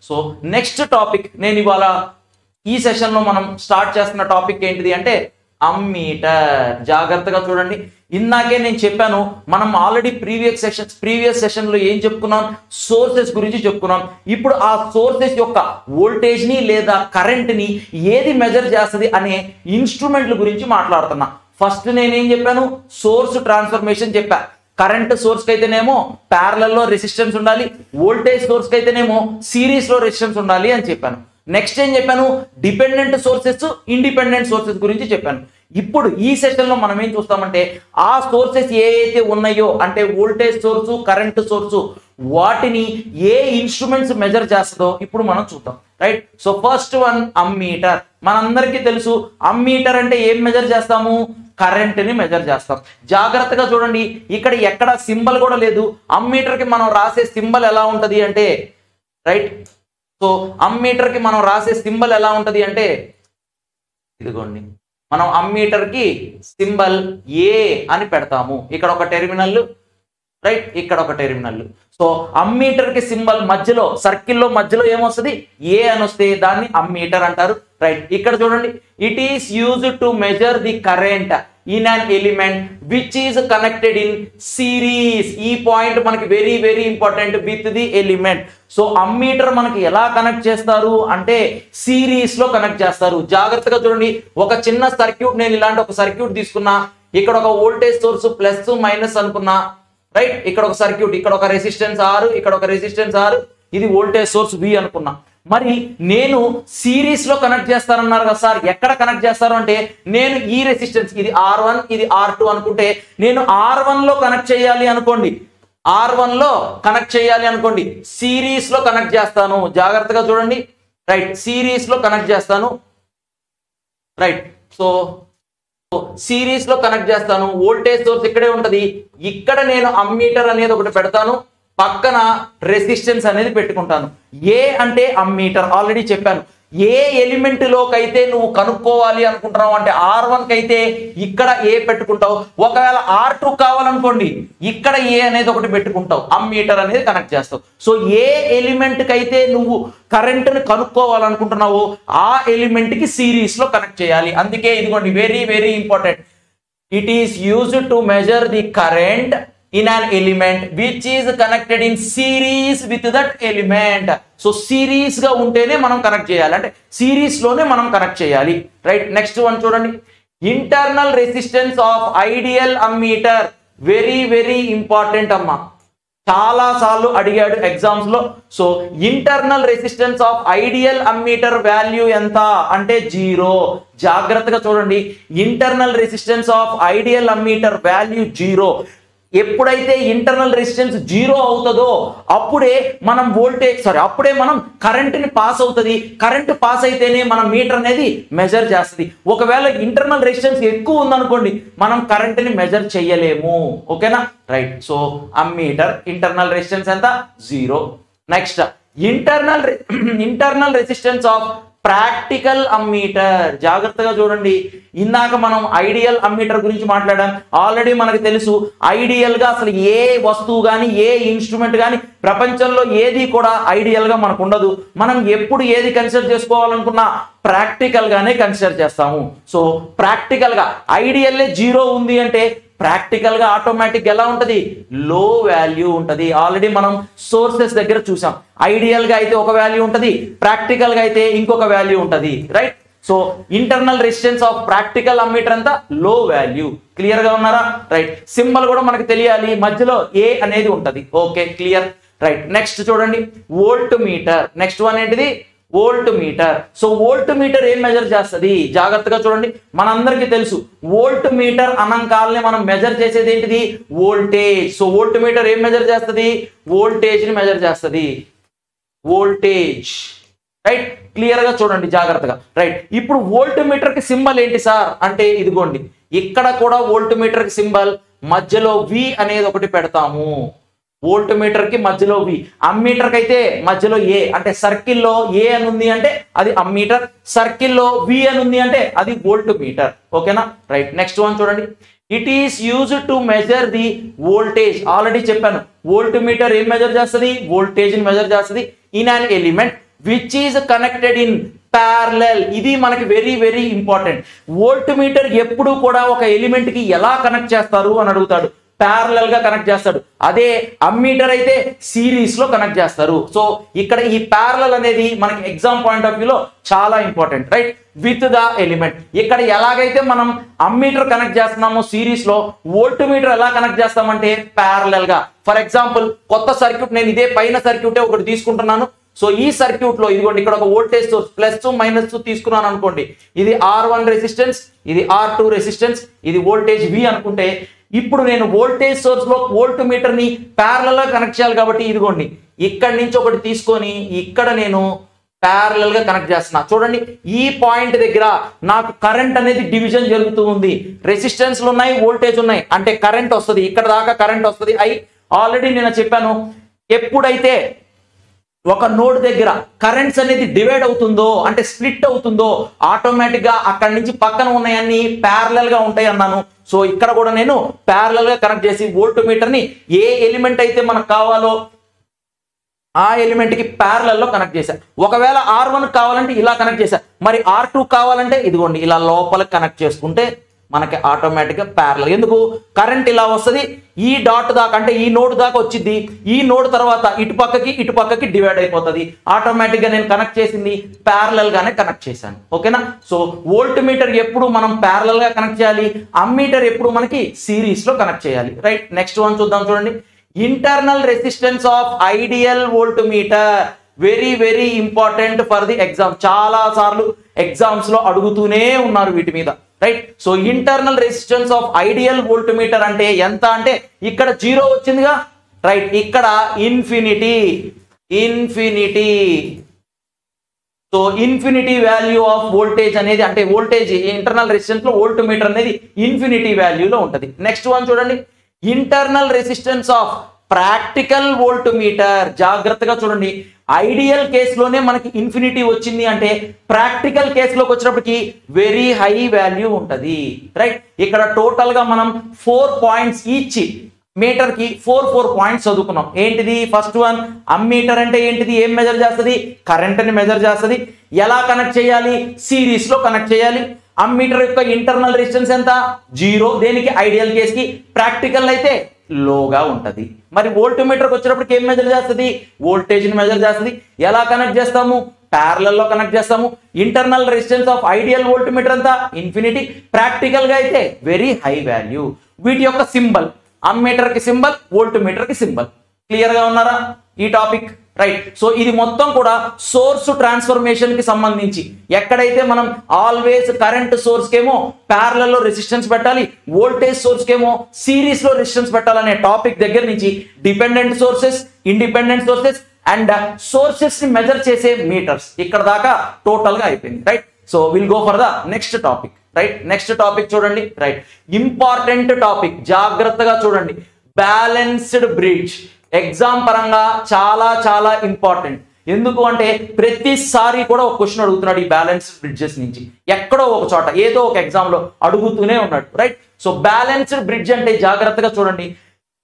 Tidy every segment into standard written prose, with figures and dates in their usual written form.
So next topic నేను ఇవాళ ఈ సెషన్లో మనం స్టార్ట్ చేస్తున్న టాపిక్ ఏంటిది అంటే అమ్మీటర్. జాగ్రత్తగా చూడండి. ఇందాకే నేను చెప్పాను, మనం ఆల్రెడీ ప్రీవియస్ సెషన్లో ఏం చెప్పుకున్నాం, సోర్సెస్ గురించి చెప్పుకున్నాం. ఇప్పుడు ఆ సోర్సెస్ యొక్క వోల్టేజ్ని లేదా కరెంట్ని ఏది మెజర్ చేస్తుంది అనే ఇన్స్ట్రుమెంట్ల గురించి మాట్లాడుతున్నా. ఫస్ట్ నేనేం చెప్పాను, సోర్స్ ట్రాన్స్ఫర్మేషన్ చెప్పా. కరెంట్ సోర్స్కి అయితేనేమో ప్యారలల్లో రెసిస్టెన్స్ ఉండాలి, వోల్టేజ్ సోర్స్కి అయితేనేమో సిరీస్లో రెసిస్టెన్స్ ఉండాలి అని చెప్పాను. నెక్స్ట్ ఏం చెప్పాను, డిపెండెంట్ సోర్సెస్ ఇండిపెండెంట్ సోర్సెస్ గురించి చెప్పాను. ఇప్పుడు ఈ సెషన్లో మనం ఏం చూస్తామంటే ఆ సోర్సెస్ ఏ అయితే ఉన్నాయో అంటే వోల్టేజ్ సోర్సు కరెంట్ సోర్సు వాటిని ఏ ఇన్స్ట్రుమెంట్స్ మెజర్ చేస్తుందో ఇప్పుడు మనం చూద్దాం. Right. So first one ammeter. మనందరికీ తెలుసు అమ్మీటర్ అంటే ఏం మెజర్ చేస్తాము, కరెంట్ని మెజర్ చేస్తాం. జాగ్రత్తగా చూడండి, ఇక్కడ ఎక్కడ సింబల్ కూడా లేదు. అమ్మీటర్కి మనం రాసే సింబల్ ఎలా ఉంటుంది అంటే రైట్. సో అమ్మీటర్కి మనం రాసే సింబల్ ఎలా ఉంటుంది అంటే ఇదిగోండి, మనం అమ్మీటర్కి సింబల్ ఏ అని పెడతాము. ఇక్కడ ఒక టెర్మినల్ రైట్, ఇక్కడ ఒక టెర్మినల్. సో అమ్మీటర్కి సింబల్ మధ్యలో సర్కిల్లో మధ్యలో ఏమొస్తుంది, ఏ అని వస్తే దాన్ని అమ్మీటర్ అంటారు. రైట్. ఇక్కడ చూడండి, it is used to measure the current in an element which is connected in series. ఈ పాయింట్ మనకి very very important, with the element. So ammeter మనకి ఎలా కనెక్ట్ చేస్తారు అంటే సిరీస్ లో కనెక్ట్ చేస్తారు. జాగ్రత్తగా చూడండి, ఒక చిన్న సర్క్యూట్, నేను ఇలాంటి ఒక సర్క్యూట్ తీసుకున్నా, ఇక్కడ ఒక వోల్టేజ్ సోర్స్ ప్లస్ మైనస్ అనుకున్నా రైట్. ఇక్కడ ఒక సర్క్యూట్, ఇక్కడ ఒక రెసిస్టెన్స్ R, ఇక్కడ ఒక రెసిస్టెన్స్ R, ఇది వోల్టేజ్ సోర్స్ V అనుకున్నా. మరి నేను సిరీస్ లో కనెక్ట్ చేస్తారన్నారు కదా సార్, ఎక్కడ కనెక్ట్ చేస్తారు అంటే నేను ఈ రెసిస్టెన్స్ ఇది R1 ఇది R2 అనుకుంటే నేను R1 లో కనెక్ట్ చేయాలి అనుకోండి, R1 లో కనెక్ట్ చేయాలి అనుకోండి, సిరీస్ లో కనెక్ట్ చేస్తాను. జాగ్రత్తగా చూడండి. రైట్. సిరీస్ లో కనెక్ట్ చేస్తాను. రైట్. సో సిరీస్ లో కనెక్ట్ చేస్తాను. వోల్టేజ్ సోర్స్ ఇక్కడే ఉంటది. ఇక్కడ నేను అమ్మీటర్ అనేది ఒకటి పెడతాను, పక్కన రెసిస్టెన్స్ అనేది పెట్టుకుంటాను. ఏ అంటే అమ్మీటర్. ఆల్రెడీ చెప్పాను, ఏ ఎలిమెంట్ లోకైతే నువ్వు కనుక్కోవాలి అనుకుంటున్నావు అంటే R1 అయితే ఇక్కడ ఏ పెట్టుకుంటావు, ఒకవేళ R2 కావాలనుకోండి ఇక్కడ ఏ అనేది ఒకటి పెట్టుకుంటావు, అమ్మీటర్ అనేది కనెక్ట్ చేస్తావు. సో ఏ ఎలిమెంట్ కి అయితే నువ్వు కరెంట్ని కనుక్కోవాలనుకుంటున్నావో ఆ ఎలిమెంట్ కి సిరీస్ లో కనెక్ట్ చేయాలి. అందుకే ఇదిగోండి, very very important, it is used to measure the current in an element which is connected in series with that element. So series గా ఉంటేనే మనం కనెక్ట్ చేయాలి, అంటే సిరీస్ లోనే మనం కనెక్ట్ చేయాలి. రైట్. నెక్స్ట్ వన్ చూడండి, internal resistance of ideal ammeter. Very very important అమ్మా, చాలా సార్లు అడిగాడు ఎగ్జామ్స్ లో. So internal resistance of ideal ammeter value ఎంత అంటే 0. జాగ్రత్తగా చూడండి, internal resistance of ideal ammeter value 0. ఎప్పుడైతే ఇంటర్నల్ రెసిస్టెన్స్ 0 అవుతుందో అప్పుడే మనం అప్పుడే మనం కరెంట్ని పాస్ అవుతుంది. కరెంట్ పాస్ అయితేనే మనం మీటర్ అనేది మెజర్ చేస్తుంది. ఒకవేళ ఇంటర్నల్ రెసిస్టెన్స్ ఎక్కువ ఉందనుకోండి మనం కరెంట్ని మెజర్ చేయలేము. ఓకేనా. Right. So ammeter internal resistance ఎంత, 0. Next internal resistance of practical ammeter. జాగ్రత్తగా చూడండి, ఇందాక మనం ఐడియల్ అమ్మీటర్ గురించి మాట్లాడాం. ఆల్రెడీ మనకు తెలుసు, ఐడియల్ గా అసలు ఏ వస్తువు కానీ ఏ ఇన్స్ట్రుమెంట్ కానీ ప్రపంచంలో ఏది కూడా ఐడియల్ గా మనకు ఉండదు. మనం ఎప్పుడు ఏది కన్సిడర్ చేసుకోవాలనుకున్నా ప్రాక్టికల్ గానే కన్సిడర్ చేస్తాము. సో ప్రాక్టికల్ గా ఐడియల్ 0 ఉంది అంటే ప్రాక్టికల్ గా ఆటోమేటిక్ ఎలా ఉంటది, లో వాల్యూ ఉంటది. ఆల్రెడీ మనం సోర్సెస్ దగ్గర చూసాం, ఐడియల్ గా అయితే ఒక వాల్యూ ఉంటది, ప్రాక్టికల్ గా అయితే ఇంకొక వాల్యూ ఉంటది. Right. So internal resistance of practical ammeter అంతా లో వాల్యూ. క్లియర్ గా ఉన్నారా. రైట్. సింబల్ కూడా మనకు తెలియాలి, మధ్యలో ఏ అనేది ఉంటది. Okay, clear. రైట్. నెక్స్ట్ చూడండి, వోల్ట్ మీటర్. నెక్స్ట్ వన్ ఏంటిది, volt meter. So volt meter ఏం మెజర్ చేస్తుంది, జాగ్రత్తగా చూడండి. మనందరికీ తెలుసు వోల్ట్ మీటర్ అనంకాలని మనం మెజర్ చేసేది ఏంటిది, వోల్టేజ్. సో వోల్ట్ మీటర్ ఏం మెజర్ చేస్తుంది, వోల్టేజ్ ని మెజర్ చేస్తుంది, వోల్టేజ్. రైట్. క్లియర్ గా చూడండి జాగ్రత్తగా. రైట్. ఇప్పుడు వోల్ట్ మీటర్ కి సింబల్ ఏంటి సార్ అంటే ఇదిగోండి, ఇక్కడ కూడా వోల్ట్ మీటర్ కి సింబల్ మధ్యలో V అనేది ఒకటి పెడతాము. వోల్ట్ మీటర్ కి మధ్యలో V, అమ్మీటర్ కి అయితే మధ్యలో ఏ, అంటే సర్కిల్లో ఏ అని ఉంది అంటే అది అమ్మీటర్, సర్కిల్లో V అని ఉంది అంటే అది వోల్ట్ మీటర్. ఓకేనా. రైట్. నెక్స్ట్ వన్ చూడండి, it is used to measure the voltage. Already చెప్పాను, వోల్ట్ మీటర్ ఏం మెజర్ చేస్తుంది, వోల్టేజ్ ని మెజర్ చేస్తుంది in an element which is connected in parallel. ఇది మనకి very very important. Volt meter ఎప్పుడు కూడా ఒక ఎలిమెంట్ కి ఎలా కనెక్ట్ చేస్తారు అని అడుగుతాడు. ప్యారలల్ గా కనెక్ట్ చేస్తాడు. అదే అమ్మీటర్ అయితే సిరీస్ లో కనెక్ట్ చేస్తారు. సో ఇక్కడ ఈ ప్యారలల్ అనేది మనకి ఎగ్జామ్ పాయింట్ ఆఫ్ వ్యూలో చాలా important, right? With the element. ఇక్కడ ఎలాగైతే మనం అమ్మీటర్ కనెక్ట్ చేస్తున్నామో సిరీస్ లో, వోల్ట్ మీటర్ ఎలా కనెక్ట్ చేస్తామంటే ప్యారలల్ గా. ఫర్ ఎగ్జాంపుల్ కొత్త సర్క్యూట్, నేను ఇదే పైన సర్క్యూటే ఒకటి తీసుకుంటున్నాను. సో ఈ సర్క్యూట్ లో ఇదిగోండి ఇక్కడ ఒక వోల్టేజ్ సోర్స్ ప్లస్ మైనస్ తీసుకున్నాను అనుకోండి. ఇది R1 రెసిస్టెన్స్, ఇది R2 రెసిస్టెన్స్, ఇది వోల్టేజ్ V అనుకుంటే, ఇప్పుడు నేను వోల్టేజ్ సోర్స్ లో వోల్ట్ మీటర్ ని ప్యారలల్ గా కనెక్ట్ చేయాలి కాబట్టి ఇదిగోండి ఇక్కడి నుంచి ఒకటి తీసుకొని ఇక్కడ నేను ప్యారలల్ గా కనెక్ట్ చేస్తున్నా. చూడండి ఈ పాయింట్ దగ్గర నాకు కరెంట్ అనేది డివిజన్ జరుగుతూ ఉంది. రెసిస్టెన్స్లు ఉన్నాయి, వోల్టేజ్ ఉన్నాయి, అంటే కరెంట్ వస్తుంది. ఇక్కడ దాకా కరెంట్ వస్తుంది. ఆల్రెడీ నేను చెప్పాను, ఎప్పుడైతే ఒక నోడ్ దగ్గర కరెంట్స్ అనేది డివైడ్ అవుతుందో అంటే స్ప్లిట్ అవుతుందో ఆటోమేటిక్ గా అక్కడి నుంచి పక్కన ఉన్నాయన్నీ ప్యారలల్ గా ఉంటాయి అన్నాను. సో ఇక్కడ కూడా నేను ప్యారలల్ గా కనెక్ట్ చేసి వోల్ట్ మీటర్ ని ఏ ఎలిమెంట్ అయితే మనకు కావాలో ఆ ఎలిమెంట్ కి ప్యారలల్ లో కనెక్ట్ చేశా. ఒకవేళ R1 కావాలంటే ఇలా కనెక్ట్ చేశా, మరి R2 కావాలంటే ఇదిగోండి ఇలా లోపలికి కనెక్ట్ చేసుకుంటే మనకి ఆటోమేటిక్ గా ప్యారలల్. ఎందుకు? కరెంట్ ఇలా వస్తుంది, ఈ డాట్ దాకా అంటే ఈ నోడ్ దాకా వచ్చింది, ఈ నోడ్ తర్వాత ఇటు పక్కకి డివైడ్ అయిపోతుంది. ఆటోమేటిక్ గా నేను కనెక్ట్ చేసింది ప్యారలల్ గానే కనెక్ట్ చేశాను. ఓకేనా? సో వోల్ట్ మీటర్ ఎప్పుడు మనం ప్యారలల్ గా కనెక్ట్ చేయాలి, అమ్మీటర్ ఎప్పుడు మనకి సిరీస్ లో కనెక్ట్ చేయాలి, రైట్? నెక్స్ట్ వన్ చూద్దాం. చూడండి, internal resistance of ideal volt meter. Very very important for the exam. చాలా సార్లు ఎగ్జామ్స్ లో అడుగుతూనే ఉన్నారు వీటి మీద, right? So internal resistance of ideal volt meter అంటే ఎంత అంటే ఇక్కడ 0 వచ్చిందిగా, రైట్? ఇక్కడ infinity. So infinity value of voltage అనేది అంటే వోల్టేజ్ ఇంటర్నల్ రెసిస్టెన్స్ లో వోల్ట్ మీటర్ అనేది ఇన్ఫినిటీ వాల్యూలో ఉంటుంది. నెక్స్ట్ వన్ చూడండి, internal resistance of practical volt meter. జాగ్రత్తగా చూడండి, ఐడియల్ కేసులోనే మనకి ఇన్ఫినిటీ వచ్చింది అంటే ప్రాక్టికల్ కేసులోకి వచ్చినప్పటికి వెరీ హై వాల్యూ ఉంటుంది, రైట్? ఇక్కడ టోటల్ గా మనం 4 పాయింట్స్ ఈచ్ మీటర్ కి 4 పాయింట్స్ చదువుకున్నాం. ఏంటిది? ఫస్ట్ వన్, అమ్మీటర్ అంటే ఏంటిది? ఏం మెజర్ చేస్తుంది? కరెంట్ ని మెజర్ చేస్తుంది. ఎలా కనెక్ట్ చేయాలి? సిరీస్ లో కనెక్ట్ చేయాలి. అమ్మీటర్ యొక్క ఇంటర్నల్ రెసిస్టెన్స్ ఎంత? 0. దేనికి? ఐడియల్ కేస్ కి. ప్రాక్టికల్ అయితే లోగా ఉంటది. మరి వోల్ట్ మీటర్కి వచ్చినప్పటికి ఏం మెజర్ చేస్తుంది? వోల్టేజ్ ని మెజర్ చేస్తుంది. ఎలా కనెక్ట్ చేస్తాము? ప్యారలల్ లో కనెక్ట్ చేస్తాము. Internal resistance of ideal volt meter అంతా ఇన్ఫినిటీ. ప్రాక్టికల్ గా అయితే వెరీ హై వాల్యూ. వీటి యొక్క సింబల్, అమ్మీటర్ కి సింబల్, వోల్ట్ మీటర్ కి సింబల్. క్లియర్ గా ఉన్నారా ఈ టాపిక్? రైట్. సో ఇది మొత్తం కూడా సోర్స్ ట్రాన్స్ఫర్మేషన్ కి సంబంధించి, ఎక్కడైతే మనం ఆల్వేస్ కరెంట్ సోర్స్ కేమో ప్యారలల్ లో రెసిస్టెన్స్ పెట్టాలి, వోల్టేజ్ సోర్స్ కేమో సిరీస్ లో రెసిస్టెన్స్ పెట్టాలనే టాపిక్ దగ్గర నుంచి dependent sources, independent sources and sources ని మెజర్ చేసే మీటర్స్ ఇక్కడ దాకా టోటల్ గా అయిపోయింది, right? So will go for the next topic, right? Next topic చూడండి, రైట్? ఇంపార్టెంట్ టాపిక్, జాగ్రత్తగా చూడండి. బ్యాలెన్స్డ్ బ్రిడ్జ్ ఎగ్జామ్ పరంగా చాలా చాలా ఇంపార్టెంట్. ఎందుకు అంటే ప్రతిసారి కూడా ఒక క్వశ్చన్ అడుగుతున్నాడు ఈ బ్యాలెన్స్డ్ బ్రిడ్జెస్ నుంచి, ఎక్కడో ఒక చోట ఏదో ఒక ఎగ్జామ్ లో అడుగుతూనే ఉన్నాడు, రైట్? సో బ్యాలెన్స్డ్ బ్రిడ్జ్ అంటే జాగ్రత్తగా చూడండి.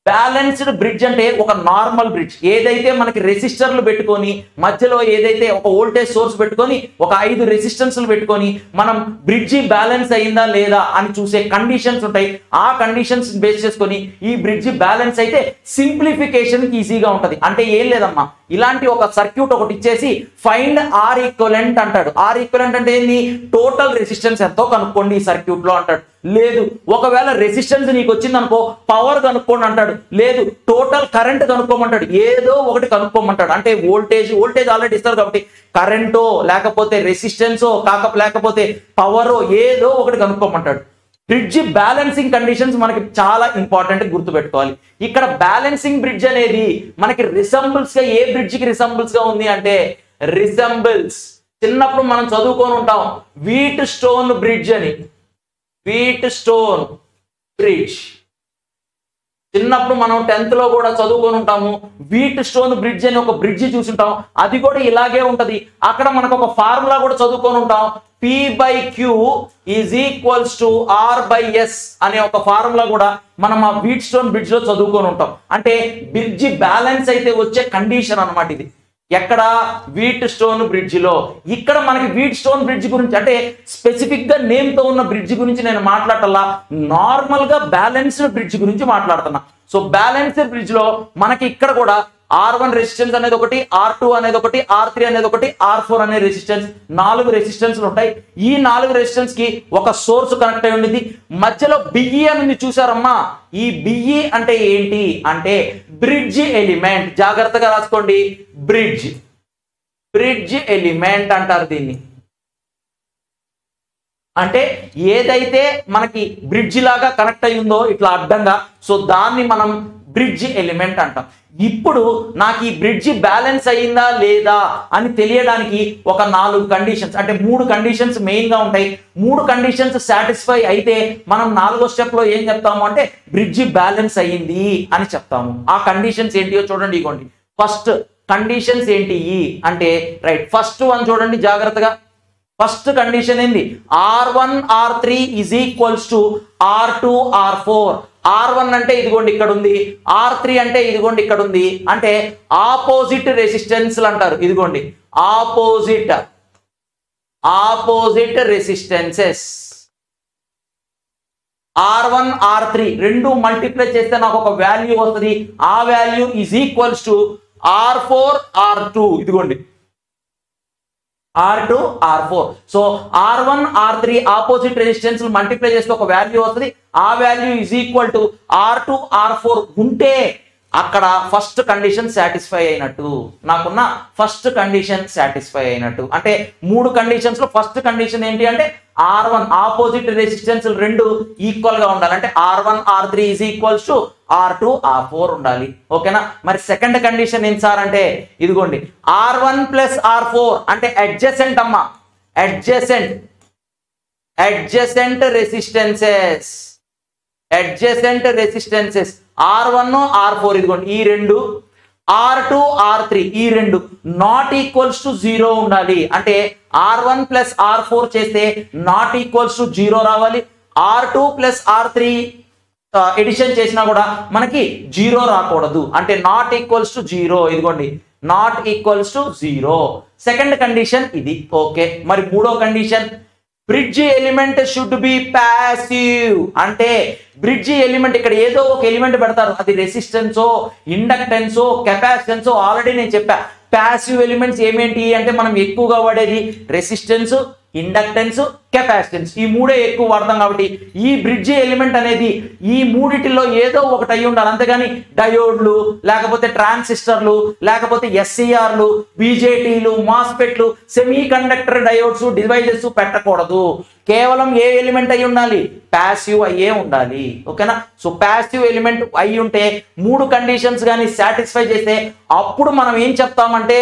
బ్యాలెన్స్డ్ బ్రిడ్జ్ అంటే ఒక నార్మల్ బ్రిడ్జ్, ఏదైతే మనకి రెసిస్టర్లు పెట్టుకొని మధ్యలో ఏదైతే ఒక వోల్టేజ్ సోర్స్ పెట్టుకొని ఒక 5 రెసిస్టెన్స్లు పెట్టుకొని మనం బ్రిడ్జి బ్యాలెన్స్ అయిందా లేదా అని చూసే కండిషన్స్ ఉంటాయి. ఆ కండిషన్స్ బేస్ చేసుకొని ఈ బ్రిడ్జి బ్యాలెన్స్ అయితే సింప్లిఫికేషన్ ఈజీగా ఉంటది. అంటే ఏం లేదమ్మా, ఇలాంటి ఒక సర్క్యూట్ ఒకటి ఇచ్చేసి ఫైండ్ ఆర్ ఈక్వలెంట్ అంటాడు. ఆర్ ఈక్వలెంట్ అంటే ఏంది? టోటల్ రెసిస్టెన్స్ ఎంతో కనుక్కోండి ఈ సర్క్యూట్ లో అంటాడు. లేదు, ఒకవేళ రెసిస్టెన్స్ నీకు వచ్చింది అనుకో పవర్ కనుక్కోండి అంటాడు. లేదు, టోటల్ కరెంట్ కనుక్కోమంటాడు. ఏదో ఒకటి కనుక్కోమంటాడు. అంటే వోల్టేజ్ ఆల్రెడీ ఇస్తారు కాబట్టి కరెంటో లేకపోతే రెసిస్టెన్సో లేకపోతే పవరో ఏదో ఒకటి కనుక్కోమంటాడు. బ్రిడ్జ్ బ్యాలెన్సింగ్ కండిషన్స్ మనకి చాలా ఇంపార్టెంట్ గుర్తుపెట్టుకోవాలి. ఇక్కడ బ్యాలెన్సింగ్ బ్రిడ్జ్ అనేది మనకి రిసెంబుల్స్ గా ఏ బ్రిడ్జ్ కి రిసెంబుల్స్ గా ఉంది అంటే రిసెంబుల్స్. చిన్నప్పుడు మనం చదువుకొని ఉంటాం వీట్ స్టోన్ బ్రిడ్జ్ అని. వీట్ స్టోన్ బ్రిడ్జ్ చిన్నప్పుడు మనం 10th లో కూడా చదువుకొని ఉంటాము. వీట్ స్టోన్ బ్రిడ్జ్ అని ఒక బ్రిడ్జ్ చూసుంటాం. అది కూడా ఇలాగే ఉంటది. అక్కడ మనకు ఒక ఫార్ములా కూడా చదువుకొని ఉంటాం. P/Q = R/S అనే ఒక ఫార్ములా కూడా మనం ఆ వీట్ స్టోన్ బ్రిడ్జ్ లో చదువుకొని ఉంటాం. అంటే బ్రిడ్జ్ బ్యాలెన్స్ అయితే వచ్చే కండిషన్ అన్నమాట ఇది. ఎక్కడ వీట్ స్టోన్ బ్రిడ్జ్ లో. ఇక్కడ మనకి వీట్ స్టోన్ బ్రిడ్జ్ గురించి అంటే స్పెసిఫిక్ గా నేమ్ తో ఉన్న బ్రిడ్జ్ గురించి నేను మాట్లాడాలా, నార్మల్ గా బ్యాలెన్స్డ్ బ్రిడ్జ్ గురించి మాట్లాడుతున్నా. సో బ్యాలెన్స్డ్ బ్రిడ్జ్ లో మనకి ఇక్కడ కూడా R1 రెసిస్టెన్స్ అనేది ఒకటి, R2 అనేది ఒకటి, R3 అనేది ఒకటి, R4 అనే రెసిస్టెన్స్, 4 రెసిస్టెన్స్లు ఉంటాయి. ఈ 4 రెసిస్టెన్స్ కి ఒక సోర్స్ కనెక్ట్ అయి ఉంది. మధ్యలో బిఈ అనేది చూసారమ్మా. ఈ బిఈ అంటే ఏంటి అంటే బ్రిడ్జ్ ఎలిమెంట్. జాగ్రత్తగా రాసుకోండి, బ్రిడ్జ్ ఎలిమెంట్ అంటారు దీన్ని. అంటే ఏదైతే మనకి బ్రిడ్జ్ లాగా కనెక్ట్ అయి ఉందో ఇట్లా అడ్డంగా, సో దాన్ని మనం బ్రిడ్జ్ ఎలిమెంట్ అంటాం. ఇప్పుడు నాకు ఈ బ్రిడ్జ్ బ్యాలెన్స్ అయ్యిందా లేదా అని తెలియడానికి ఒక 4 కండిషన్స్ అంటే 3 కండిషన్స్ మెయిన్ గా ఉంటాయి. 3 కండిషన్స్ సాటిస్ఫై అయితే మనం 4వ స్టెప్ లో ఏం చెప్తాము అంటే బ్రిడ్జ్ బ్యాలెన్స్ అయ్యింది అని చెప్తాము. ఆ కండిషన్స్ ఏంటియో చూడండి. ఇగోండి ఫస్ట్ కండిషన్స్ ఏంటి అంటే రైట్, ఫస్ట్ వన్ చూడండి జాగ్రత్తగా. ఫస్ట్ కండిషన్ ఏంది, R1 R3 is equals to R2 R4. R1 అంటే ఇదిగోండి ఇక్కడ ఉంది, R3 అంటే ఇదిగోండి ఇక్కడ ఉంది. అంటే ఆపోజిట్ రెసిస్టెన్స్ అంటారు. ఇదిగోండి ఆపోజిట్ రెసిస్టెన్సెస్. R1 R3 రెండు మల్టిప్లై చేస్తే నాకు ఒక వాల్యూ వస్తుంది. ఆ value is equals to R4 R2. ఇదిగోండి R2 R4. So R1 R3 opposite resistance multiply చేస్తే ఒక వాల్యూ వస్తుంది. ఆ value is equal to R2 R4 ఉంటే అక్కడ ఫస్ట్ కండిషన్ సాటిస్ఫై అయినట్టు. నాకున్న ఫస్ట్ కండిషన్ సాటిస్ఫై అయినట్టు. అంటే 3 కండిషన్స్ లో ఫస్ట్ కండిషన్ ఏంటి అంటే R1 ఆపోజిట్ రెసిస్టెన్స్ రెండు ఈక్వల్ గా ఉండాలి. అంటే R1 R3 is equals to R2 R4 ఉండాలి. ఓకేనా. మరి సెకండ్ కండిషన్ ఏంటి సార్ అంటే ఇదిగోండి R1 ప్లస్ R4 అంటే అడ్జసెంట్ అమ్మా, అడ్జసెంట్ రెసిస్టెన్సెస్ R1 R4 ఇదిగోండి ఈ రెండు, R2 R3 ఈ రెండు నాట్ ఈక్వల్స్ టు 0 ఉండాలి. అంటే R1 ప్లస్ R4 చేస్తే నాట్ ఈక్వల్స్ టు 0 రావాలి. R2 ప్లస్ R3 ఎడిషన్ చేసినా కూడా మనకి 0 రాకూడదు. అంటే నాట్ ఈక్వల్స్ టు 0. ఇదిగోండి not equals to 0. Second condition ఇది. ఓకే. మరి మూడో condition bridge element should be passive. అంటే బ్రిడ్జ్ ఎలిమెంట్ ఇక్కడ ఏదో ఒక ఎలిమెంట్ పెడతారు, అది రెసిస్టెన్సో ఇండక్టెన్సో కెపాసిటెన్సో. ఆల్రెడీ నేను చెప్పా ప్యాసివ్ ఎలిమెంట్స్ ఏమేంటి అంటే మనం ఎక్కువగా వాడేది రెసిస్టెన్స్, ఇండక్టెన్స్, కెపాసిటెన్స్. ఈ మూడే ఎక్కువ వాడతాం. కాబట్టి ఈ బ్రిడ్జ్ ఎలిమెంట్ అనేది ఈ మూడిటిలో ఏదో ఒకటి అయి ఉండాలి. అంతేగాని డయోడ్లు, లేకపోతే ట్రాన్సిస్టర్లు, లేకపోతే ఎస్సీఆర్లు, బీజేటీలు, మాస్ఫెట్లు, సెమీ కండక్టర్ డయోడ్స్, డివైజెస్ పెట్టకూడదు. కేవలం ఏ ఎలిమెంట్ అయి ఉండాలి, ప్యాసివ్ అయ్యే ఉండాలి. ఓకేనా. సో ప్యాసివ్ ఎలిమెంట్ అయి ఉంటే 3 కండిషన్స్ కానీ సాటిస్ఫై చేస్తే అప్పుడు మనం ఏం చెప్తామంటే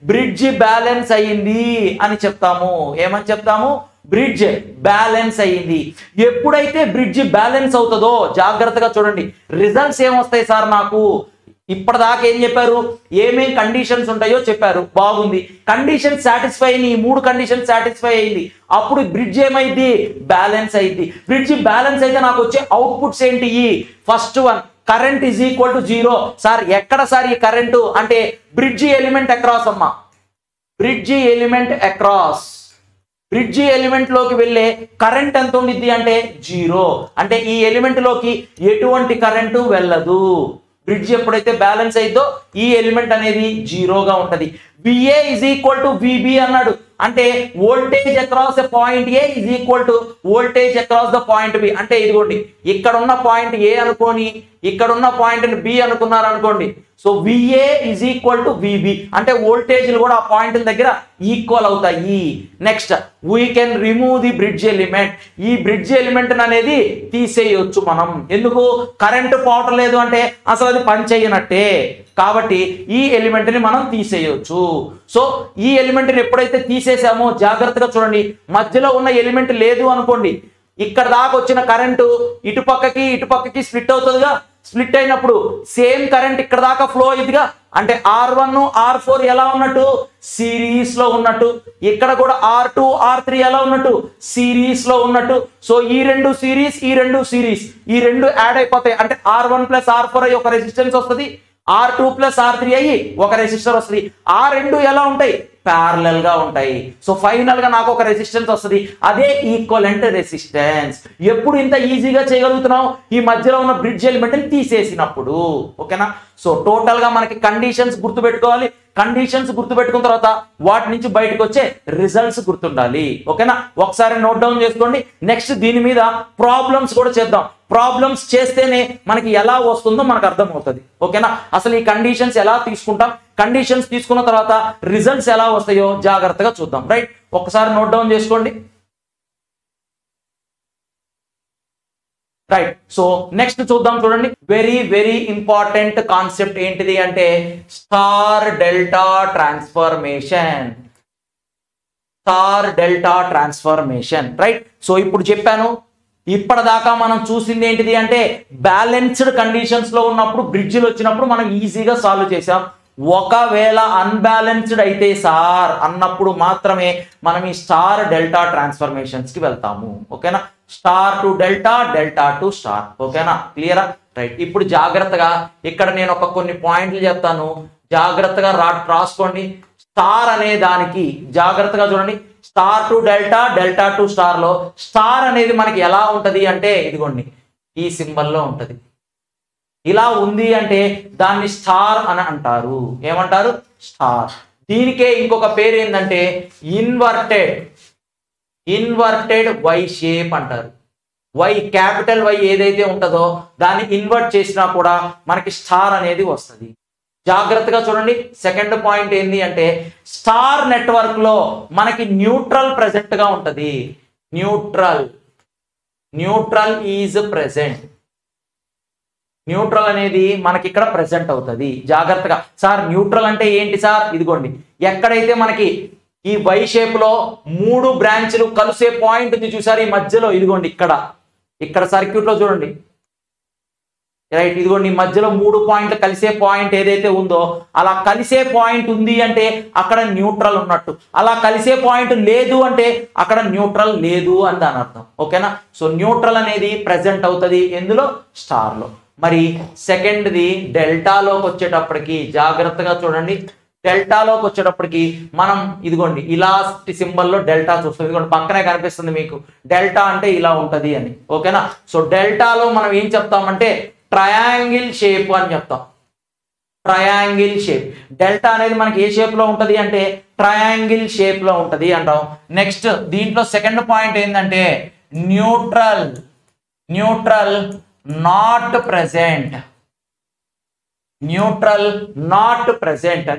బ్రిడ్జ్ బ్యాలెన్స్ అయ్యింది అని చెప్తాము. ఏమని చెప్తాము, బ్రిడ్జ్ బ్యాలెన్స్ అయ్యింది. ఎప్పుడైతే బ్రిడ్జ్ బ్యాలెన్స్ అవుతుందో జాగ్రత్తగా చూడండి, రిజల్ట్స్ ఏమొస్తాయి సార్ నాకు. ఇప్పటిదాకా ఏం చెప్పారు, ఏమేం కండిషన్స్ ఉంటాయో చెప్పారు, బాగుంది. కండిషన్ సాటిస్ఫై అయింది, ఈ 3 కండిషన్ సాటిస్ఫై అయింది. అప్పుడు బ్రిడ్జ్ ఏమైంది, బ్యాలెన్స్ అయింది. బ్రిడ్జ్ బ్యాలెన్స్ అయితే నాకు వచ్చే అవుట్పుట్స్ ఏంటి, first one current is equal to 0. Sir ఎక్కడ సార్ ఈ కరెంటు అంటే బ్రిడ్జ్ ఎలిమెంట్ అక్రాస్ అమ్మా, bridge element across. Bridge element లోకి వెళ్ళే కరెంట్ ఎంత ఉండిద్ది అంటే 0. అంటే ఈ ఎలిమెంట్ లోకి ఎటువంటి కరెంటు వెళ్ళదు. బ్రిడ్జ్ ఎప్పుడైతే బ్యాలెన్స్ అయిందో ఈ ఎలిమెంట్ అనేది 0గా ఉంటది. VA is equal to VB అన్నాడు. అంటే voltage across the point A is equal to voltage across the point B. అంటే ఇదిగోండి ఇక్కడ ఉన్న పాయింట్ A అనుకోని ఇక్కడ ఉన్న పాయింట్ B అనుకున్నారు అనుకోండి. So VA is equal to VB అంటే వోల్టేజ్లు కూడా ఆ పాయింట్ దగ్గర ఈక్వల్ అవుతాయి. Next we can remove the bridge element. ఈ బ్రిడ్జ్ ఎలిమెంట్ అనేది తీసేయొచ్చు మనం. ఎందుకు, కరెంటు పోవటం లేదు అంటే అసలు అది పని చేయనట్టే. కాబట్టి ఈ ఎలిమెంట్ ని మనం తీసేయొచ్చు. సో ఈ ఎలిమెంట్ ని ఎప్పుడైతే తీసేసామో జాగ్రత్తగా చూడండి, మధ్యలో ఉన్న ఎలిమెంట్ లేదు అనుకోండి, ఇక్కడ దాకా వచ్చిన కరెంటు ఇటుపక్కకి స్ప్లిట్ అవుతుందిగా. స్ప్లిట్ అయినప్పుడు సేమ్ కరెంట్ ఇక్కడ దాకా ఫ్లో అయ్యిదిగా. అంటే R1 R4 ఎలా ఉన్నట్టు, సిరీస్ లో ఉన్నట్టు. ఇక్కడ కూడా R2 R3 ఎలా ఉన్నట్టు, సిరీస్ లో ఉన్నట్టు. సో ఈ రెండు సిరీస్, ఈ రెండు సిరీస్, ఈ రెండు యాడ్ అయిపోతాయి. అంటే R1 ప్లస్ R4 అయ్యి ఒక రెసిస్టెన్స్ వస్తుంది. R2 ప్లస్ R3 అయ్యి ఒక రెసిస్టర్ వస్తుంది. ఆ రెండు ఎలా ఉంటాయి? ప్యారలల్ గా ఉంటాయి. సో ఫైనల్ గా నాకు ఒక రెసిస్టెన్స్ వస్తుంది, అదే ఈక్వలెంట్ రెసిస్టెన్స్. ఎప్పుడు ఇంత ఈజీగా చేయగలుగుతున్నాం? ఈ మధ్యలో ఉన్న బ్రిడ్జ్ ఎలిమెంట్ ని తీసేసినప్పుడు. ఓకేనా? సో టోటల్ గా మనకి కండిషన్స్ గుర్తుపెట్టుకోవాలి. కండిషన్స్ గుర్తుపెట్టుకున్న తర్వాత వాటి నుంచి బయటకు వచ్చే రిజల్ట్స్ గుర్తుండాలి. ఓకేనా? ఒకసారి నోట్ డౌన్ చేసుకోండి. నెక్స్ట్ దీని మీద ప్రాబ్లమ్స్ కూడా చేద్దాం. ప్రాబ్లమ్స్ చేస్తేనే మనకి ఎలా వస్తుందో మనకు అర్థమవుతుంది. ఓకేనా? అసలు ఈ కండిషన్స్ ఎలా తీసుకుంటాం, కండిషన్స్ తీసుకున్న తర్వాత రిజల్ట్స్ ఎలా వస్తాయో జాగ్రత్తగా చూద్దాం. రైట్? ఒకసారి నోట్ డౌన్ చేసుకోండి. రైట్. సో నెక్స్ట్ చూద్దాం. చూడండి, వెరీ వెరీ ఇంపార్టెంట్ కాన్సెప్ట్ ఏంటిది అంటే star delta transformation. Star delta transformation. Right. So ఇప్పుడు చెప్పాను, ఇప్పటిదాకా మనం చూసింది ఏంటిది అంటే బ్యాలెన్స్డ్ కండిషన్స్ లో ఉన్నప్పుడు బ్రిడ్జిలు వచ్చినప్పుడు మనం ఈజీగా సాల్వ్ చేసాం. ఒకవేళ అన్బ్యాలెన్స్డ్ అయితే సార్ అన్నప్పుడు మాత్రమే మనం ఈ స్టార్ డెల్టా ట్రాన్స్ఫర్మేషన్స్ కి వెళ్తాము. ఓకేనా? Star to delta, delta to star. ఓకేనా? క్లియరా? రైట్. ఇప్పుడు జాగ్రత్తగా ఇక్కడ నేను కొన్ని పాయింట్లు చెప్తాను, జాగ్రత్తగా రాసుకోండి. స్టార్ అనే దానికి జాగ్రత్తగా చూడండి. Star to delta, delta to star లో స్టార్ అనేది మనకి ఎలా ఉంటది అంటే ఇదిగోండి ఈ సింబల్లో ఉంటది. ఇలా ఉంది అంటే దాన్ని స్టార్ అని అంటారు. ఏమంటారు? స్టార్. దీనికే ఇంకొక పేరు ఏంటంటే ఇన్వర్టెడ్ వై షేప్ అంటారు. వై, క్యాపిటల్ వై ఏదైతే ఉంటుందో దాన్ని ఇన్వర్ట్ చేసినా కూడా మనకి స్టార్ అనేది వస్తుంది. జాగ్రత్తగా చూడండి. సెకండ్ పాయింట్ ఏంటి అంటే స్టార్ నెట్వర్క్ లో మనకి న్యూట్రల్ ప్రెసెంట్ గా ఉంటది. Neutral is present. న్యూట్రల్ అనేది మనకి ఇక్కడ ప్రెసెంట్ అవుతుంది. జాగ్రత్తగా, సార్ న్యూట్రల్ అంటే ఏంటి సార్? ఇదిగోండి, ఎక్కడైతే మనకి ఈ వై షేప్ లో 3 బ్రాంచ్లు కలిసే పాయింట్ ఉంది చూసారు ఈ మధ్యలో, ఇదిగోండి ఇక్కడ సర్క్యూట్ లో చూడండి. రైట్. ఇదిగోండి మధ్యలో 3 పాయింట్లు కలిసే పాయింట్ ఏదైతే ఉందో అలా కలిసే పాయింట్ ఉంది అంటే అక్కడ న్యూట్రల్ ఉన్నట్టు. అలా కలిసే పాయింట్ లేదు అంటే అక్కడ న్యూట్రల్ లేదు అని దాని అర్థం. ఓకేనా? సో న్యూట్రల్ అనేది ప్రెసెంట్ అవుతుంది ఎందులో? స్టార్ లో. మరి సెకండ్ది డెల్టాలోకి వచ్చేటప్పటికి జాగ్రత్తగా చూడండి. డెల్టాలోకి వచ్చేటప్పటికి మనం ఇదిగోండి ఇలాంటి సింబల్లో డెల్టా చూస్తాం. ఇదిగోండి పక్కనే కనిపిస్తుంది మీకు డెల్టా అంటే ఇలా ఉంటది అని. ఓకేనా? సో డెల్టాలో మనం ఏం చెప్తామంటే ట్రయాంగిల్ షేప్ అని చెప్తాం. Triangle shape. డెల్టా అనేది మనకి ఏ షేప్ లో ఉంటది అంటే ట్రయాంగిల్ షేప్ లో ఉంటది అంటాం. నెక్స్ట్ దీంట్లో సెకండ్ పాయింట్ ఏంటంటే న్యూట్రల్ నాట్ ప్రెసెంట్.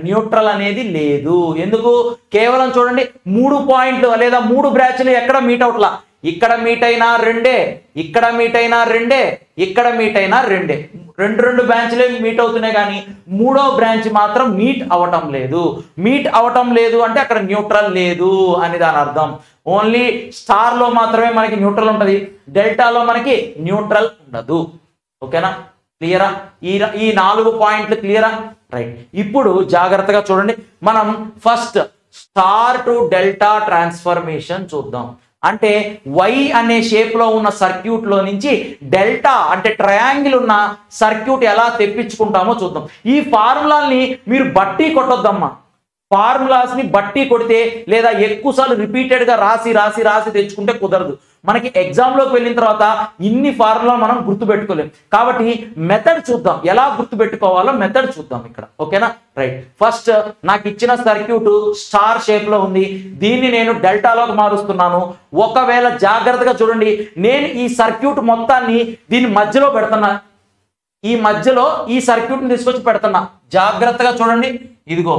న్యూట్రల్ అనేది లేదు. ఎందుకు? కేవలం చూడండి 3 పాయింట్లు లేదా 3 బ్రాంచ్లు ఎక్కడ మీట్ అవుట్లా. ఇక్కడ మీట్ అయినా రెండే, ఇక్కడ మీట్ అయినా రెండే, ఇక్కడ మీట్ అయినా రెండే. రెండు బ్రాంచ్లే మీట్ అవుతున్నాయి కానీ 3వ బ్రాంచ్ మాత్రం మీట్ అవటం లేదు. మీట్ అవటం లేదు అంటే అక్కడ న్యూట్రల్ లేదు అని దాని అర్థం. ఓన్లీ స్టార్ లో మాత్రమే మనకి న్యూట్రల్ ఉంటది, డెల్టాలో మనకి న్యూట్రల్ ఉండదు. ఓకేనా? క్లియరా? ఈ 4 పాయింట్లు క్లియరా? రైట్. ఇప్పుడు జాగ్రత్తగా చూడండి, మనం first star to delta transformation చూద్దాం. అంటే వై అనే షేప్ లో ఉన్న సర్క్యూట్ లో నుంచి డెల్టా అంటే ట్రయాంగిల్ ఉన్న సర్క్యూట్ ఎలా తెప్పించుకుంటామో చూద్దాం. ఈ ఫార్ములాల్ని మీరు బట్టి కొట్టొద్దమ్మా. ఫార్ములాస్ ని బట్టి కొడితే లేదా ఎక్కువసార్లు రిపీటెడ్ గా రాసి తెచ్చుకుంటే కుదరదు. మనకి ఎగ్జామ్ లోకి వెళ్ళిన తర్వాత ఇన్ని ఫార్ములా మనం గుర్తుపెట్టుకోలేం. కాబట్టి మెథడ్ చూద్దాం, ఎలా గుర్తుపెట్టుకోవాలో మెథడ్ చూద్దాం ఇక్కడ. ఓకేనా? రైట్. ఫస్ట్ నాకు ఇచ్చిన సర్క్యూట్ స్టార్ షేప్ లో ఉంది, దీన్ని నేను డెల్టాలోకి మారుస్తున్నాను. ఒకవేళ జాగ్రత్తగా చూడండి, నేను ఈ సర్క్యూట్ మొత్తాన్ని దీని మధ్యలో పెడుతున్నా. ఈ మధ్యలో ఈ సర్క్యూట్ ని తీసుకొచ్చి పెడుతున్నా. జాగ్రత్తగా చూడండి. ఇదిగో